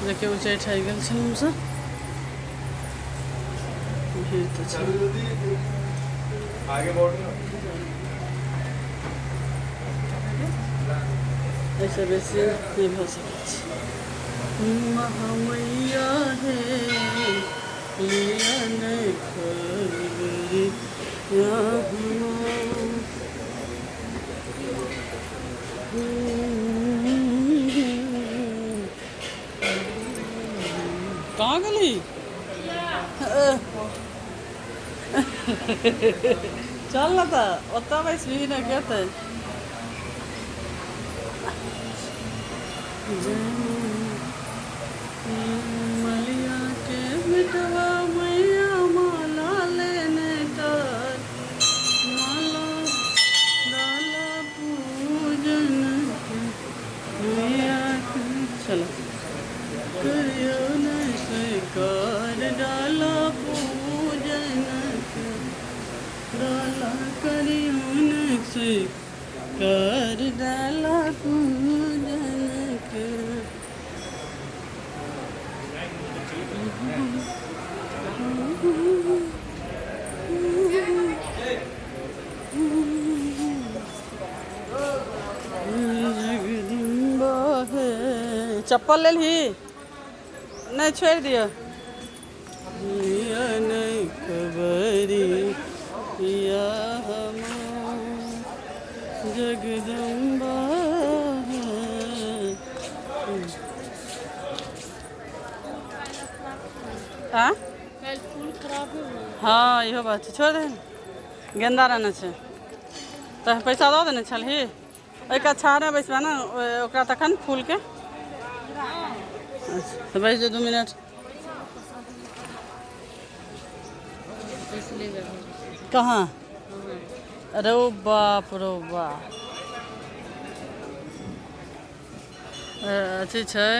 देखिए ऊँचाई ठाई गल छ हमसब भीड़ तो छ आगे बढ़ ऐसा बेसी नहीं भ सकै छै। महामैया हे लिया नहीं खबरी कहाँ गली चल ना तो ओत बैस भी ना कहते मलिया के मिटवा मैया माला लेने तर माला डाला पूजन के मैया के चलो करियो नहीं स्वीकार डाला पूजन के डाला करियो नहीं स्वीकार डाला पूजन के। जगदम्बा है चप्पल ले ली नहीं छोड़ दियो या नहीं खबरी या हम जगदम्बा है। हाँ फूल खराब हो गया। हाँ इहो बात छै छोड़ दे गेंदा रहना छै तो पैसा दऽ देने छलही ओहि कछारे बैसबा ने ओकरा तखन फूल के तो बैस जो 2 मिनट कहाँ अरे ओ बाप रो बाप अथी छै